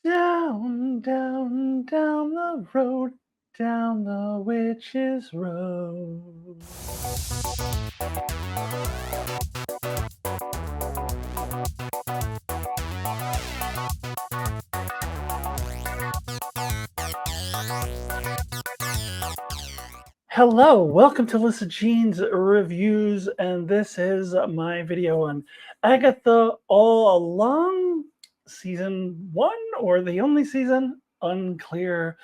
Down, down, down the road, down the witch's road. Hello, welcome to Alyssa Jean's Reviews, and this is my video on Agatha All Along, season one, or the only season, unclear.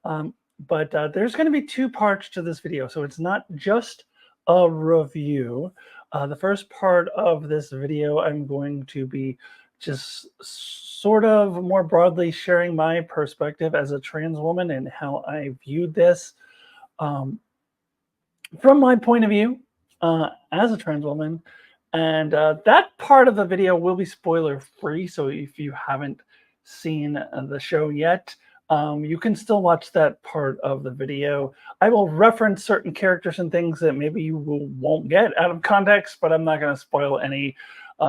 But there's going to be two parts to this video, so it's not just a review. The first part of this video, I'm going to be just sort of more broadly sharing my perspective as a trans woman and how I viewed this. From my point of view as a trans woman. And that part of the video will be spoiler free. So if you haven't seen the show yet, you can still watch that part of the video. I will reference certain characters and things that maybe you won't get out of context, but I'm not going to spoil any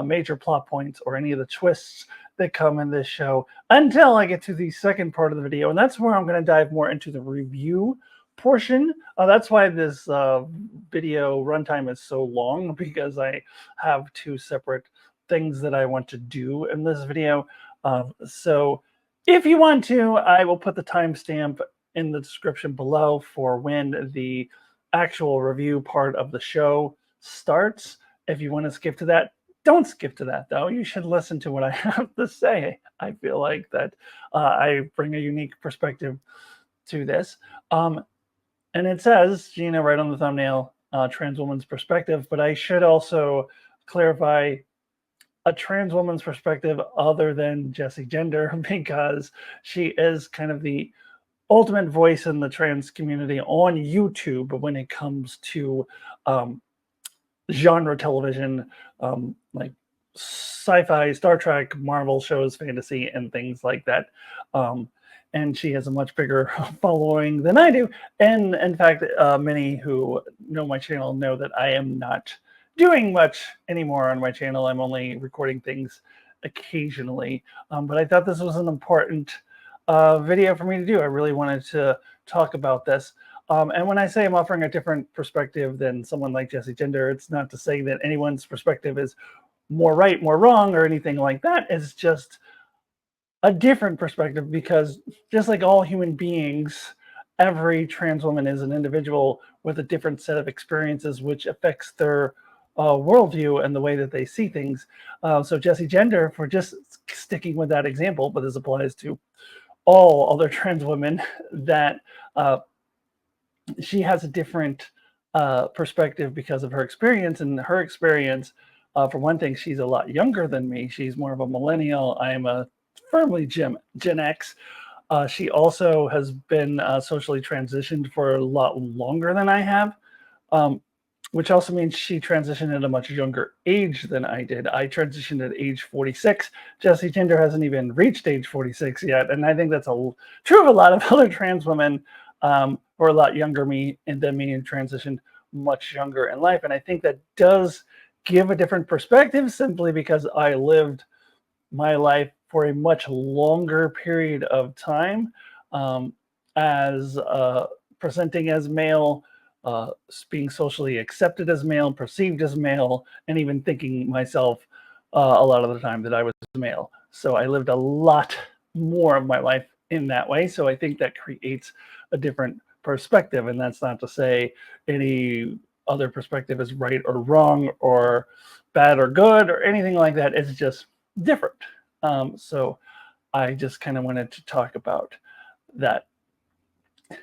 major plot points or any of the twists that come in this show until I get to the second part of the video. And that's where I'm going to dive more into the review portion. That's why this video runtime is so long, because I have two separate things that I want to do in this video. So if you want to, I will put the timestamp in the description below for when the actual review part of the show starts. If you want to skip to that, don't skip to that, though. You should listen to what I have to say. I feel like that I bring a unique perspective to this. And it says, Gina, right on the thumbnail, trans woman's perspective. But I should also clarify a trans woman's perspective other than Jessie Gender, because she is kind of the ultimate voice in the trans community on YouTube when it comes to genre television, like sci-fi, Star Trek, Marvel shows, fantasy, and things like that. And she has a much bigger following than I do. And in fact, many who know my channel know that I am not doing much anymore on my channel. I'm only recording things occasionally. But I thought this was an important video for me to do. I really wanted to talk about this. And when I say I'm offering a different perspective than someone like Jessie Gender, it's not to say that anyone's perspective is more right, more wrong, or anything like that. It's just a different perspective, because just like all human beings, every trans woman is an individual with a different set of experiences, which affects their worldview and the way that they see things. So Jessie Gender, for just sticking with that example, but this applies to all other trans women, that she has a different perspective because of her experience. And her experience, for one thing, she's a lot younger than me. She's more of a millennial. I am a firmly Gen X. She also has been socially transitioned for a lot longer than I have, which also means she transitioned at a much younger age than I did. I transitioned at age 46. Jessie Gender hasn't even reached age 46 yet. And I think that's true of a lot of other trans women who are a lot younger than me and transitioned much younger in life. And I think that does give a different perspective, simply because I lived my life for a much longer period of time as presenting as male, being socially accepted as male, perceived as male, and even thinking myself a lot of the time that I was male. So I lived a lot more of my life in that way. So I think that creates a different perspective. And that's not to say any other perspective is right or wrong or bad or good or anything like that. It's just different. So I just kind of wanted to talk about that.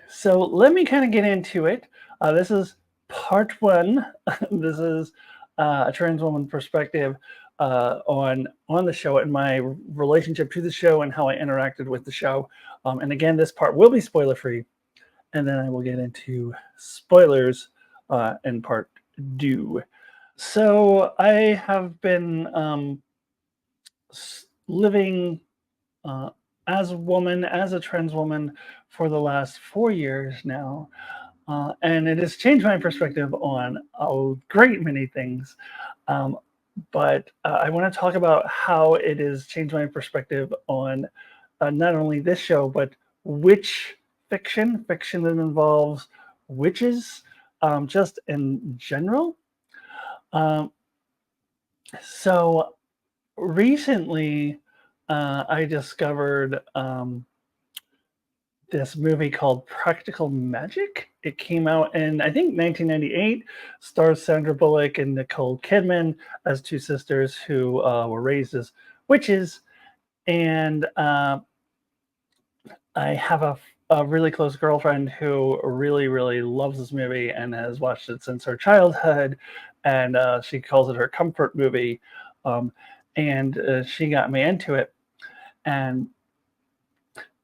So let me kind of get into it. This is part one. This is a trans woman perspective on the show and my relationship to the show and how I interacted with the show. And again, this part will be spoiler free, and then I will get into spoilers in part two. So I have been living as a woman, as a trans woman, for the last 4 years now. And it has changed my perspective on a great many things. But I want to talk about how it has changed my perspective on not only this show, but witch fiction that involves witches, just in general. Um, so recently, I discovered this movie called Practical Magic. It came out in, I think, 1998, stars Sandra Bullock and Nicole Kidman as two sisters who were raised as witches. And I have a really close girlfriend who really, really loves this movie and has watched it since her childhood. And she calls it her comfort movie. Um, and she got me into it. And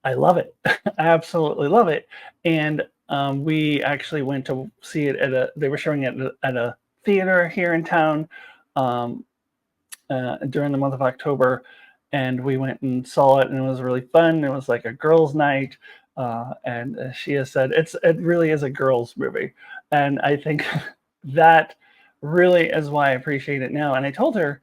I love it. I absolutely love it. And we actually went to see it they were showing it at a theater here in town um, during the month of October. And we went and saw it, and it was really fun. It was like a girls' night. And she has said it really is a girls' movie. And I think that really is why I appreciate it now. And I told her,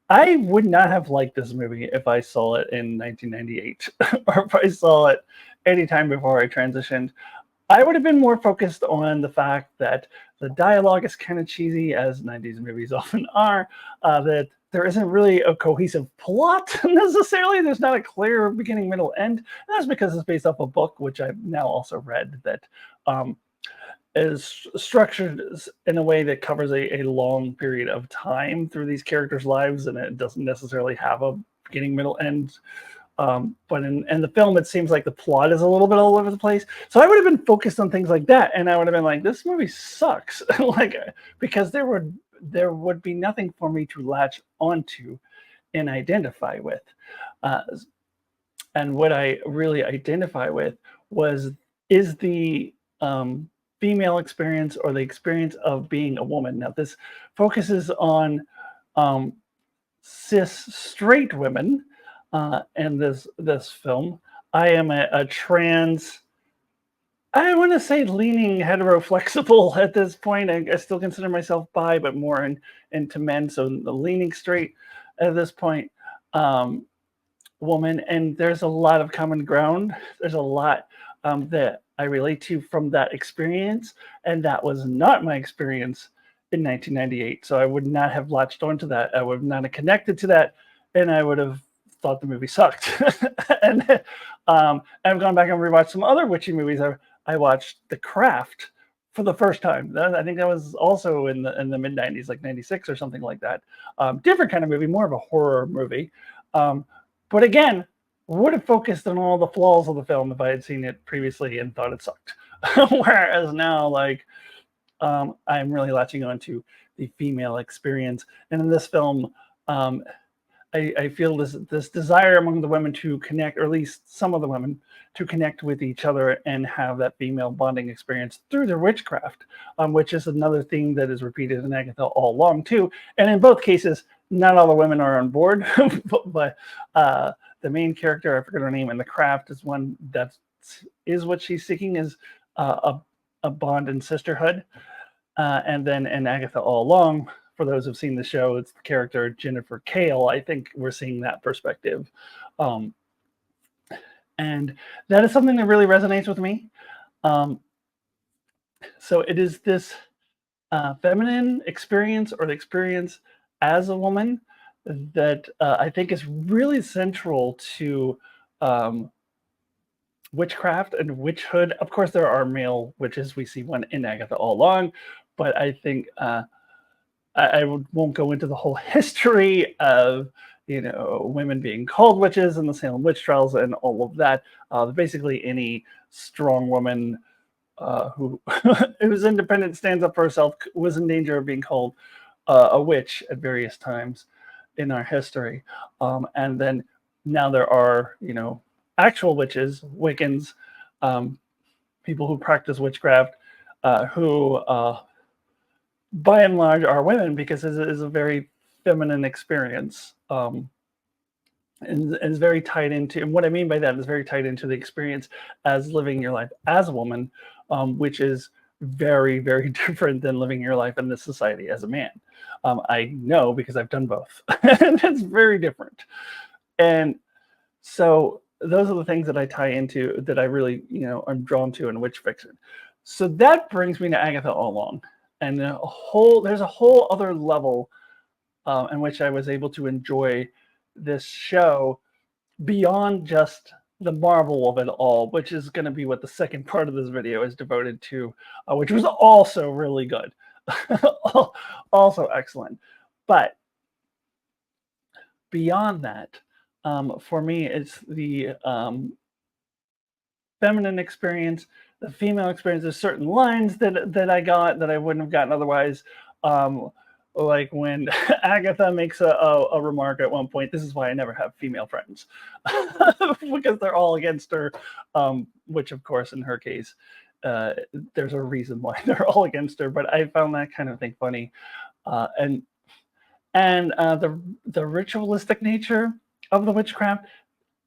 I would not have liked this movie if I saw it in 1998 or if I saw it any time before I transitioned. I would have been more focused on the fact that the dialogue is kind of cheesy, as 90s movies often are, that there isn't really a cohesive plot necessarily. There's not a clear beginning, middle, end. And that's because it's based off a book, which I've now also read, that um, is structured in a way that covers a long period of time through these characters' lives, and it doesn't necessarily have a beginning, middle, end. But in the film, it seems like the plot is a little bit all over the place. So I would have been focused on things like that, and I would have been like, "This movie sucks," like because there would be nothing for me to latch onto and identify with. Uh, and what I really identify with was is the female experience or the experience of being a woman. Now, this focuses on um, cis straight women in this film. I am a trans. I want to say leaning hetero flexible at this point. I still consider myself bi, but more into men. So the leaning straight at this point. Woman, and there's a lot of common ground. There's a lot that I relate to from that experience, and that was not my experience in 1998. So I would not have latched onto that. I would not have connected to that, and I would have thought the movie sucked. And I've gone back and rewatched some other witchy movies. I watched The Craft for the first time. I think that was also in the mid 90s, like 96 or something like that. Different kind of movie, more of a horror movie. But again, would have focused on all the flaws of the film if I had seen it previously and thought it sucked. Whereas now, like, I'm really latching on to the female experience. And in this film, I feel this desire among the women to connect, or at least some of the women, to connect with each other and have that female bonding experience through their witchcraft, which is another theme that is repeated in Agatha All Along too. And in both cases, not all the women are on board, but the main character, I forget her name, in The Craft is one that is what she's seeking, is a bond and sisterhood. And then in Agatha All Along, for those who've seen the show, it's the character Jennifer Kale. I think we're seeing that perspective. And that is something that really resonates with me. So it is this feminine experience, or the experience as a woman, that I think is really central to witchcraft and witchhood. Of course, there are male witches. We see one in Agatha All Along, but I think I won't go into the whole history of women being called witches and the Salem witch trials and all of that. Basically, any strong woman who who's independent, stands up for herself, was in danger of being called a witch at various times in our history. And then now there are actual witches, Wiccans, people who practice witchcraft, who by and large are women, because it is a very feminine experience. And is very tied into, and what I mean by that is very tied into the experience as living your life as a woman, which is very, very different than living your life in this society as a man. I know because I've done both, and it's very different. And so those are the things that I tie into that I really, I'm drawn to in witch fiction. So that brings me to Agatha All Along, and there's a whole other level in which I was able to enjoy this show beyond just the marvel of it all, which is going to be what the second part of this video is devoted to, which was also really good, also excellent. But beyond that, for me, it's the feminine experience, the female experience. There's certain lines that I got that I wouldn't have gotten otherwise. Like when Agatha makes a remark at one point, this is why I never have female friends, because they're all against her, which of course in her case, there's a reason why they're all against her, but I found that kind of thing funny. And the ritualistic nature of the witchcraft,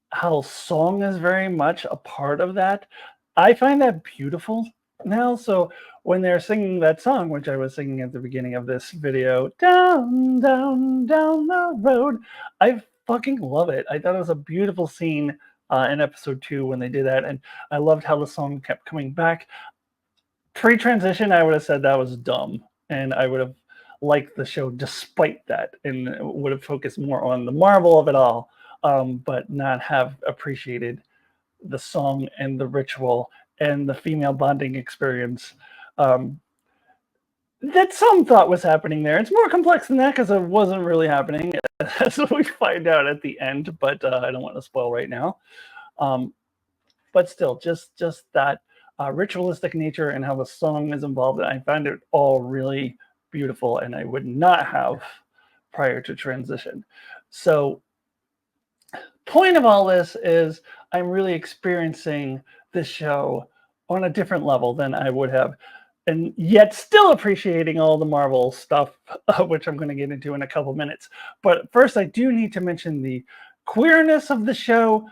how song is very much a part of that. I find that beautiful now. So when they're singing that song, which I was singing at the beginning of this video, down, down, down the road, I fucking love it. I thought it was a beautiful scene in episode 2 when they did that. And I loved how the song kept coming back. Pre-transition, I would have said that was dumb. And I would have liked the show despite that, and would have focused more on the marvel of it all. But not have appreciated the song and the ritual and the female bonding experience that some thought was happening there. It's more complex than that because it wasn't really happening, as we find out at the end, but I don't want to spoil right now. But still, just that ritualistic nature and how the song is involved, I find it all really beautiful, and I would not have prior to transition. So point of all this is I'm really experiencing this show on a different level than I would have, and yet still appreciating all the Marvel stuff, which I'm going to get into in a couple minutes. But first, I do need to mention the queerness of the show.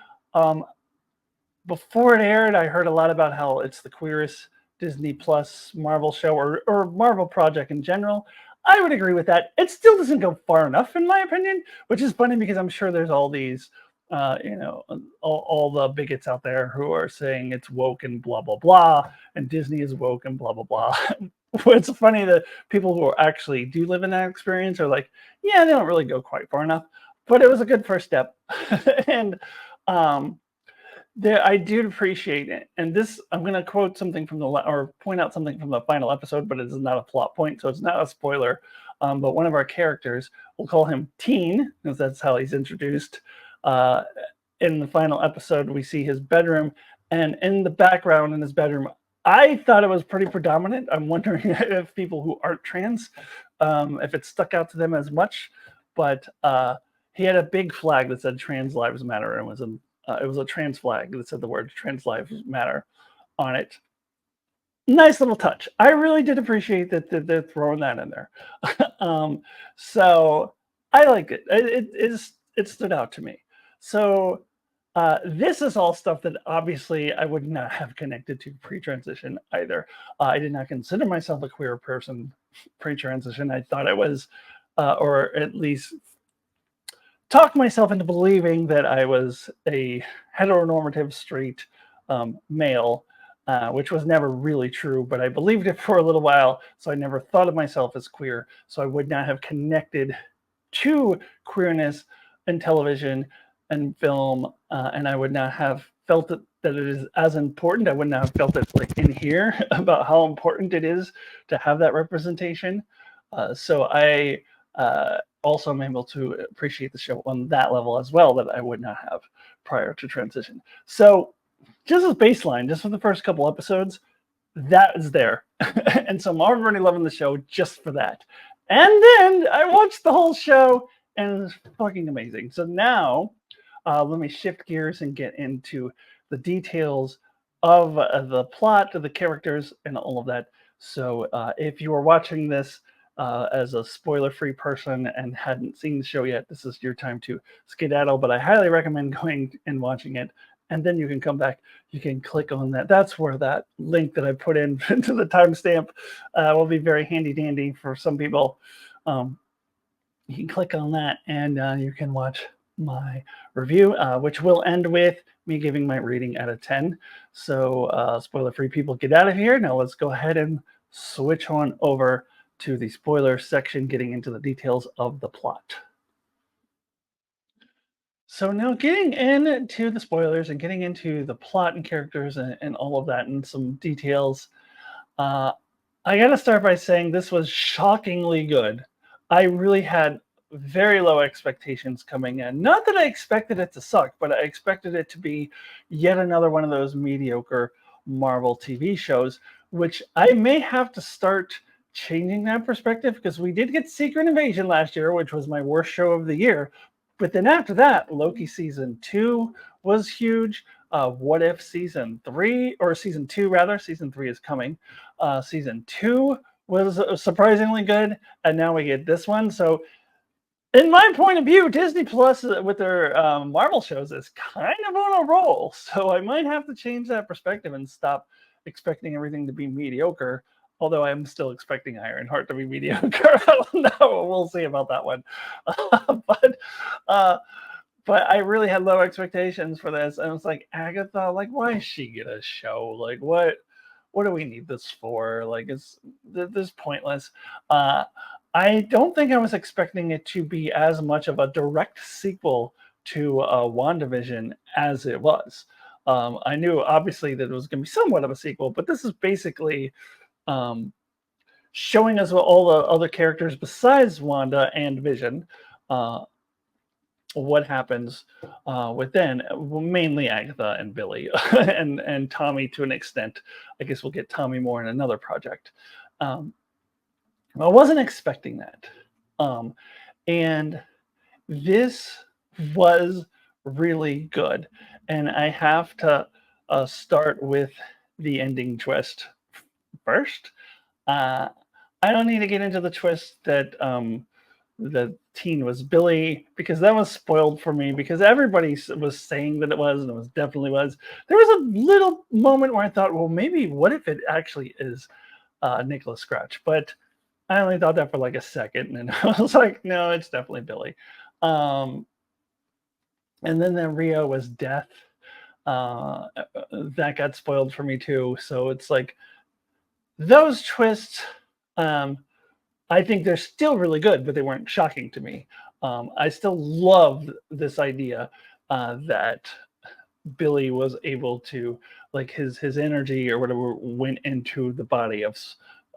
Before it aired, I heard a lot about how it's the queerest Disney Plus Marvel show, or Marvel project in general. I would agree with that. It still doesn't go far enough, in my opinion, which is funny because I'm sure there's all these, all the bigots out there who are saying it's woke and blah, blah, blah, and Disney is woke and blah, blah, blah. It's funny that people who actually do live in that experience are like, yeah, they don't really go quite far enough, but it was a good first step. And I do appreciate it. And this, I'm going to quote something from or point out something from the final episode, but it is not a plot point, so it's not a spoiler. But one of our characters, we'll call him Teen, because that's how he's introduced. In the final episode, we see his bedroom, and in the background in his bedroom, I thought it was pretty predominant. I'm wondering if people who aren't trans, if it stuck out to them as much. But he had a big flag that said "Trans Lives Matter," and it was a trans flag that said the word "Trans Lives Matter" on it. Nice little touch. I really did appreciate that they're throwing that in there. So I liked it. It stood out to me. So this is all stuff that obviously I would not have connected to pre-transition either. I did not consider myself a queer person pre-transition. I thought I was, or at least talked myself into believing that I was a heteronormative straight male, which was never really true, but I believed it for a little while, so I never thought of myself as queer, so I would not have connected to queerness in television and film, and I would not have felt that it is as important. I would not have felt it like in here about how important it is to have that representation. So I also am able to appreciate the show on that level as well that I would not have prior to transition. So just as baseline, just for the first couple episodes, that is there. And so I'm already loving the show just for that. And then I watched the whole show, and it's fucking amazing. So now let me shift gears and get into the details of the plot, of the characters, and all of that. So if you are watching this as a spoiler-free person and hadn't seen the show yet, this is your time to skedaddle, but I highly recommend going and watching it, and then you can come back. You can click on that. That's where that link that I put in to the timestamp will be very handy-dandy for some people. You can click on that, and you can watch my review, which will end with me giving my rating out of 10. So, spoiler free people, get out of here. Now, let's go ahead and switch on over to the spoiler section, getting into the details of the plot. So, now getting into the spoilers and getting into the plot and characters and all of that and some details. Uh, I gotta start by saying this was shockingly good. I really had very low expectations coming in. Not that I expected it to suck, but I expected it to be yet another one of those mediocre Marvel TV shows, which I may have to start changing that perspective because we did get Secret Invasion last year, which was my worst show of the year. But then after that, Loki season 2 was huge. What If season 3, or season 2 rather, season 3 is coming. Season 2 was surprisingly good, and now we get this one. So, in my point of view, Disney Plus with their Marvel shows is kind of on a roll. So I might have to change that perspective and stop expecting everything to be mediocre. Although I'm still expecting Ironheart to be mediocre. I don't know. We'll see about that one. but uh, but I really had low expectations for this, and it's like Agatha, like why is she get a show? Like what do we need this for? Like it's this pointless. Uh, I don't think I was expecting it to be as much of a direct sequel to WandaVision as it was. I knew obviously that it was going to be somewhat of a sequel, but this is basically um, showing us all the other characters besides Wanda and Vision. Uh, what happens within mainly Agatha and Billy and Tommy to an extent. I guess we'll get Tommy more in another project. Um, I wasn't expecting that. Um, and this was really good. And I have to start with the ending twist first. Uh, I don't need to get into the twist that the teen was Billy because that was spoiled for me because everybody was saying that it was and it was definitely was. There was a little moment where I thought, well, maybe what if it actually is Nicholas Scratch? But I only thought that for like a second, and I was like, no, it's definitely Billy. Um, and then the Rio was Death. That got spoiled for me too. So it's like those twists. Um, I think they're still really good, but they weren't shocking to me. I still love this idea that Billy was able to, like his energy or whatever, went into the body of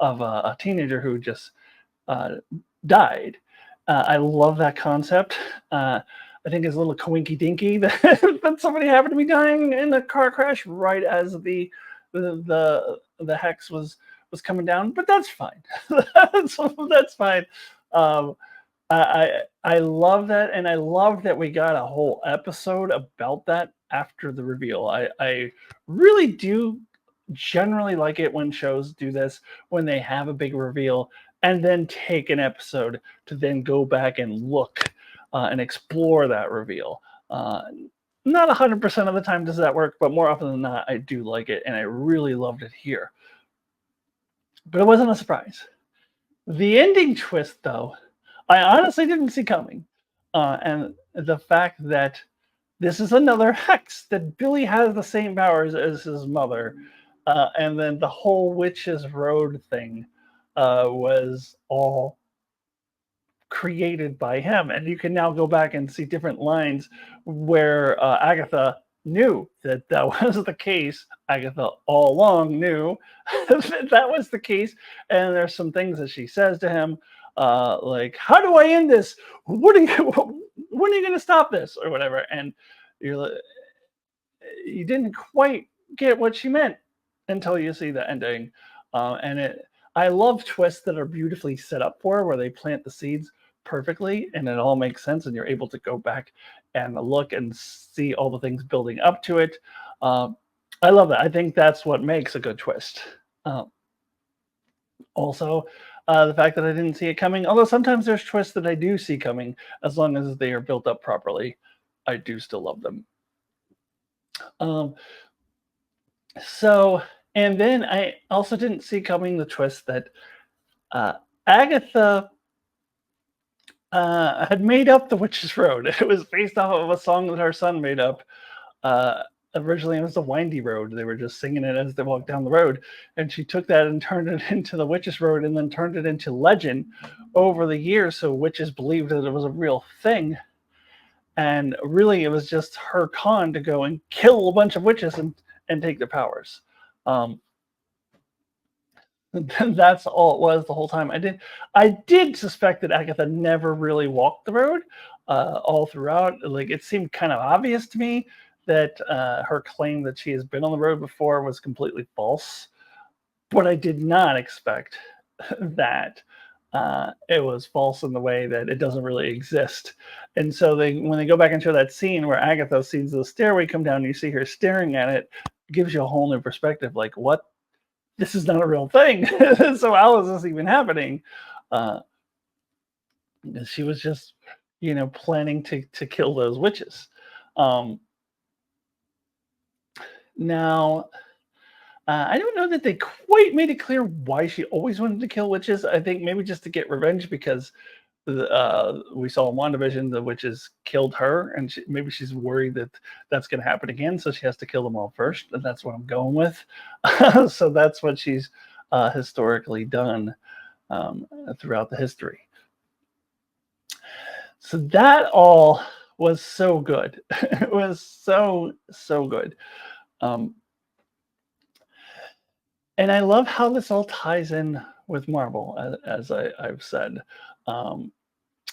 a teenager who just uh, died. I love that concept. I think it's a little coinky dinky that, that somebody happened to be dying in a car crash right as the hex was coming down, but that's fine. That's fine. Um, I love that, and I love that we got a whole episode about that after the reveal. I really do generally like it when shows do this when they have a big reveal and then take an episode to then go back and look and explore that reveal. Uh, Not 100% of the time does that work, but more often than not, I do like it, and I really loved it here. But it wasn't a surprise. The ending twist, though, I honestly didn't see coming. And the fact that this is another hex, that Billy has the same powers as his mother. And then the whole Witch's Road thing was all created by him. And you can now go back and see different lines where Agatha knew that that was the case. Agatha all along knew that that was the case. And there's some things that she says to him, like, "How do I end this? What are you? When are you going to stop this?" or whatever. And you're you didn't quite get what she meant until you see the ending. And I love twists that are beautifully set up for where they plant the seeds perfectly and it all makes sense and you're able to go back and look and see all the things building up to it. I love that. I think that's what makes a good twist. Um, Also, the fact that I didn't see it coming, although sometimes there's twists that I do see coming, as long as they are built up properly, I do still love them. Um, So, and then I also didn't see coming the twist that uh, Agatha had made up the Witch's Road. It was based off of a song that her son made up. Uh, Originally, it was the Windy Road. They were just singing it as they walked down the road, and she took that and turned it into the Witch's Road, and then turned it into legend over the years. So witches believed that it was a real thing, and really, it was just her con to go and kill a bunch of witches and take their powers. Um, that's all it was the whole time. I did suspect that Agatha never really walked the road all throughout. Like it seemed kind of obvious to me that her claim that she has been on the road before was completely false. But I did not expect that it was false in the way that it doesn't really exist. And so when they go back and show that scene where Agatha sees the stairway come down, and you see her staring at it, it gives you a whole new perspective. Like, what, this is not a real thing. So how is this even happening? Uh, she was just, planning to kill those witches. Um, Now, I don't know that they quite made it clear why she always wanted to kill witches. I think maybe just to get revenge because we saw in WandaVision the witches killed her, and maybe she's worried that that's going to happen again, so she has to kill them all first, and that's what I'm going with. So that's what she's historically done throughout the history. So that all was so good. It was so good. Um, and I love how this all ties in with Marvel, as I've said. Um,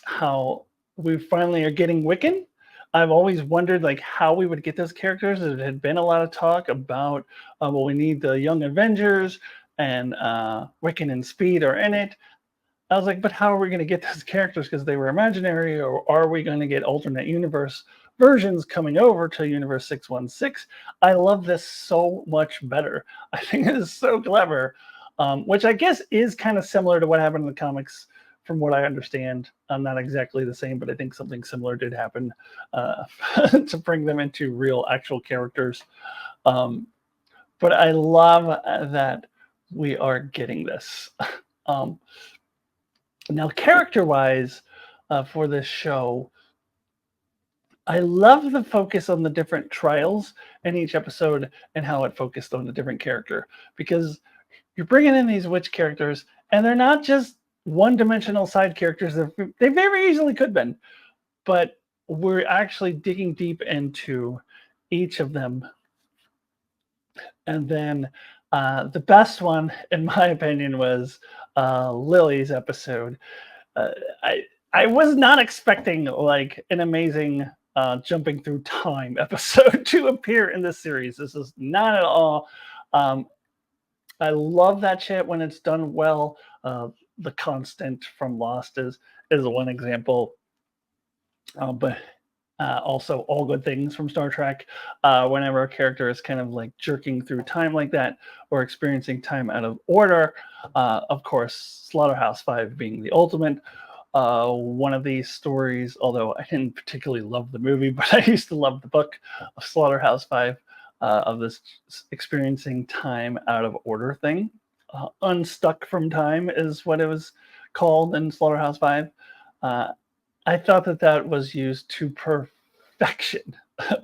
how we finally are getting Wiccan. I've always wondered like how we would get those characters. There had been a lot of talk about, well, we need the Young Avengers and Wiccan and Speed are in it. I was like, but how are we going to get those characters because they were imaginary, or are we going to get alternate universe versions coming over to Universe 616? I love this so much better. I think it is so clever, which I guess is kind of similar to what happened in the comics, from what I understand. Not exactly the same, but I think something similar did happen uh, to bring them into real, actual characters. Um, but I love that we are getting this. Um, Now, character wise, for this show, I love the focus on the different trials in each episode and how it focused on the different character, because you're bringing in these witch characters and they're not just one dimensional side characters. They very easily could have been, but we're actually digging deep into each of them. And then the best one, in my opinion, was Lily's episode. uh, I I was not expecting like an amazing jumping through time episode to appear in this series. This is not at all. Um, I love that shit when it's done well. The Constant from Lost is one example, but also All Good Things from Star Trek. Whenever a character is kind of like jerking through time like that or experiencing time out of order, of course, Slaughterhouse-Five being the ultimate. One of these stories, although I didn't particularly love the movie, but I used to love the book of Slaughterhouse-Five, of this experiencing time out of order thing. Unstuck from Time is what it was called in Slaughterhouse-Five. Uh, I thought that that was used to perfection.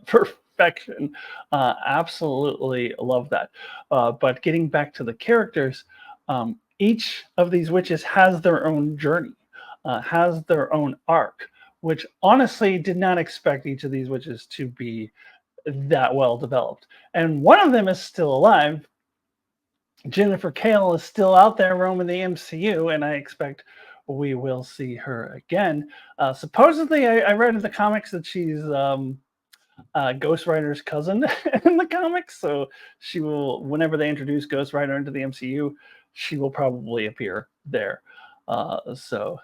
Perfection. Absolutely love that. But getting back to the characters, each of these witches has their own journey, has their own arc, which honestly did not expect each of these witches to be that well developed. And one of them is still alive. Jennifer Kale is still out there roaming the MCU, and I expect we will see her again. Supposedly, I read in the comics that she's Ghost Rider's cousin in the comics, so she will, whenever they introduce Ghost Rider into the MCU, she will probably appear there. So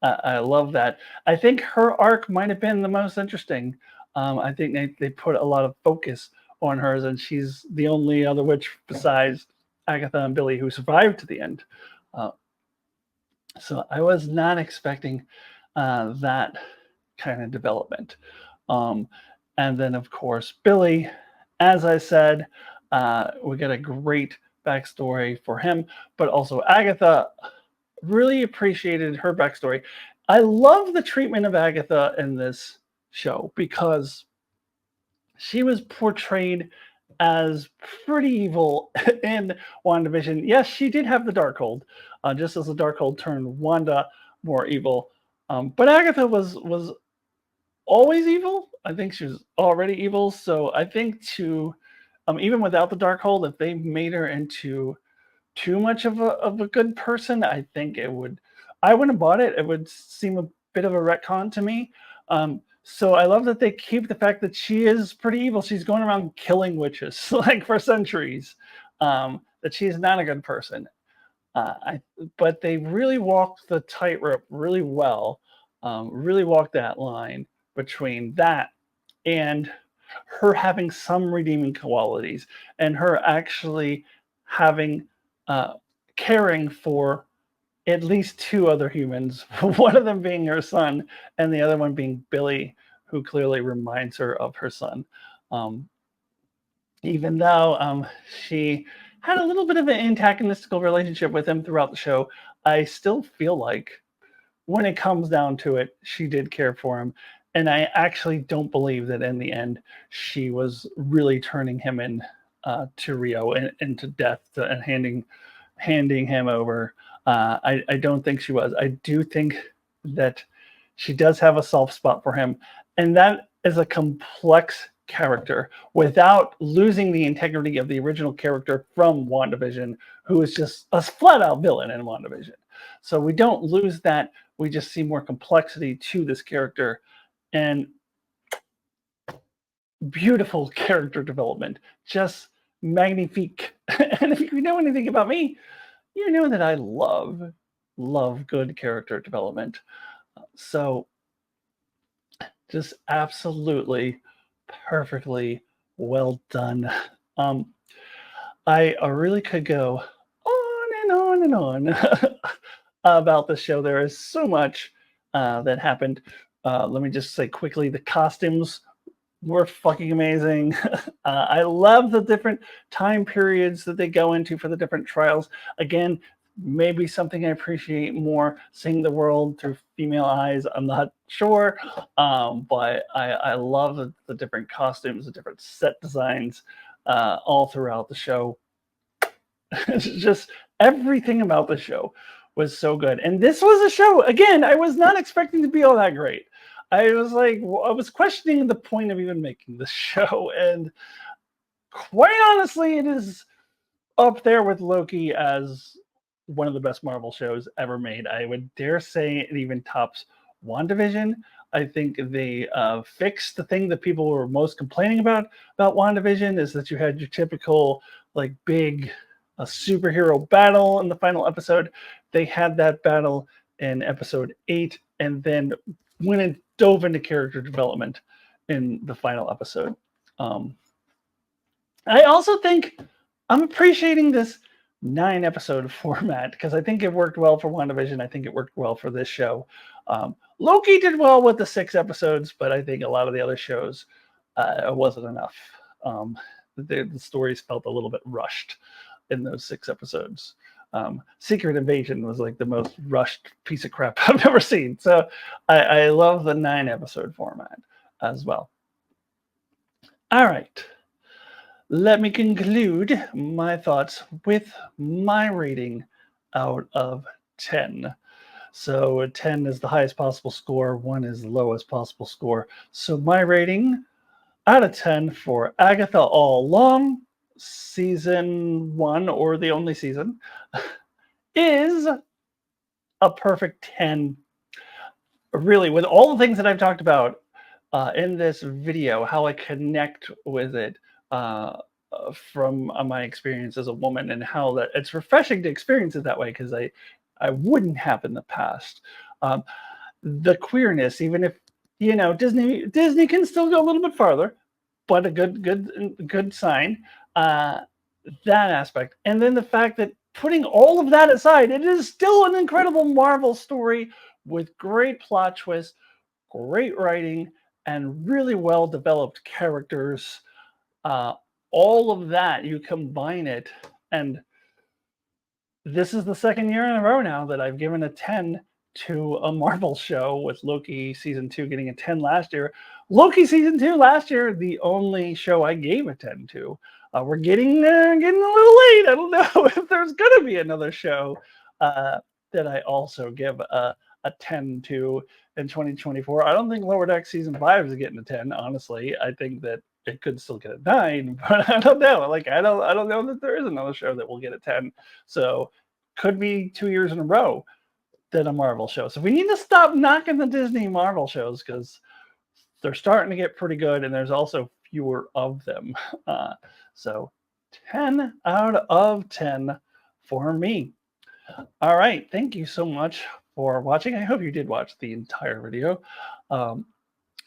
I love that. I think her arc might have been the most interesting. I think they put a lot of focus on hers, and she's the only other witch besides Agatha and Billy who survived to the end. Uh, so I was not expecting that kind of development. Um, and then, of course, Billy, as I said, we got a great backstory for him, but also Agatha, really appreciated her backstory. I love the treatment of Agatha in this show because she was portrayed as pretty evil in WandaVision. Yes, she did have the Darkhold, just as the Darkhold turned Wanda more evil. But Agatha was always evil. I think she was already evil. So I think even without the Darkhold, if they made her into too much of a good person, I think I wouldn't have bought it. It would seem a bit of a retcon to me. So I love that they keep the fact that she is pretty evil. She's going around killing witches like for centuries. That she's not a good person. But they really walked the tightrope really well. Really walked that line between that and her having some redeeming qualities and her actually having uh, caring for at least two other humans, one of them being her son, and the other one being Billy, who clearly reminds her of her son. Um, Even though she had a little bit of an antagonistical relationship with him throughout the show, I still feel like when it comes down to it, she did care for him. And I actually don't believe that in the end she was really turning him in to Rio and to death and handing him over. I don't think she was. I do think that she does have a soft spot for him, and that is a complex character without losing the integrity of the original character from WandaVision, who is just a flat out villain in WandaVision. So we don't lose that. We just see more complexity to this character and beautiful character development. Just magnifique. And if you know anything about me, you know that I love good character development. So just absolutely perfectly well done. Um, I really could go on and on and on about the show. There is so much that happened. Let me just say quickly, the costumes were fucking amazing. I love the different time periods that they go into for the different trials. Again, maybe something I appreciate more seeing the world through female eyes. I'm not sure, but I love the different costumes, the different set designs all throughout the show. Just everything about the show was so good. And this was a show, again, I was not expecting to be all that great. I was like, I was questioning the point of even making this show. And quite honestly, it is up there with Loki as one of the best Marvel shows ever made. I would dare say it even tops WandaVision. I think they fixed the thing that people were most complaining about WandaVision is that you had your typical like big superhero battle in the final episode. They had that battle in episode 8 and then went and dove into character development in the final episode. I also think I'm appreciating this 9 episode format because I think it worked well for WandaVision. I think it worked well for this show. Loki did well with the 6 episodes, but I think a lot of the other shows wasn't enough. The stories felt a little bit rushed in those 6 episodes. Secret Invasion was like the most rushed piece of crap I've ever seen. So I love the 9 episode format as well. All right. Let me conclude my thoughts with my rating out of 10. So 10 is the highest possible score, 1 is the lowest possible score. So my rating out of 10 for Agatha All Along, season 1, or the only season, is a perfect 10. Really, with all the things that I've talked about in this video, how I connect with it from my experience as a woman, and how that it's refreshing to experience it that way because I wouldn't have in the past. Um, the queerness, even if Disney can still go a little bit farther, but a good sign. That aspect, and then the fact that putting all of that aside, it is still an incredible Marvel story with great plot twists, great writing, and really well developed characters. Uh, all of that, you combine it, and this is the second year in a row now that I've given a 10 to a Marvel show, with Loki season 2 getting a 10 last year. Loki season 2 last year, the only show I gave a 10 to. We're getting a little late. I don't know if there's going to be another show that I also give a 10 to in 2024. I don't think Lower Deck season 5 is getting a 10. Honestly, I think that it could still get a 9, but I don't know. Like I don't know that there is another show that will get a 10. So could be 2 years in a row than a Marvel show. So we need to stop knocking the Disney Marvel shows, because they're starting to get pretty good, and there's also fewer of them. So 10 out of 10 for me. All right. Thank you so much for watching. I hope you did watch the entire video.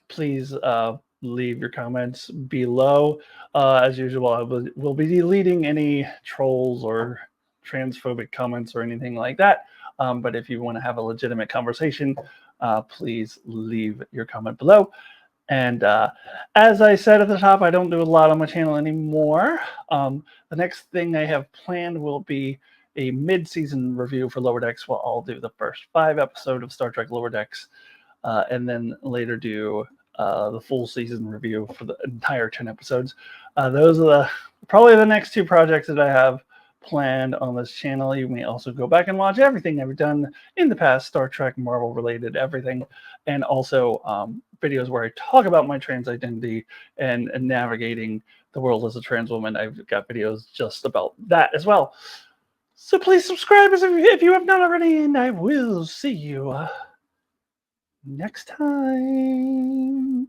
Please leave your comments below. As usual, I will be deleting any trolls or transphobic comments or anything like that. But if you want to have a legitimate conversation, please leave your comment below. And as I said at the top, I don't do a lot on my channel anymore. The next thing I have planned will be a mid-season review for Lower Decks. Well, I'll do the first 5 episodes of Star Trek Lower Decks, and then later do the full season review for the entire 10 episodes. Those are probably the next 2 projects that I have planned on this channel. You may also go back and watch everything I've done in the past, Star Trek, Marvel related, everything, and also videos where I talk about my trans identity and navigating the world as a trans woman. I've got videos just about that as well. So please subscribe if you have not already, and I will see you next time.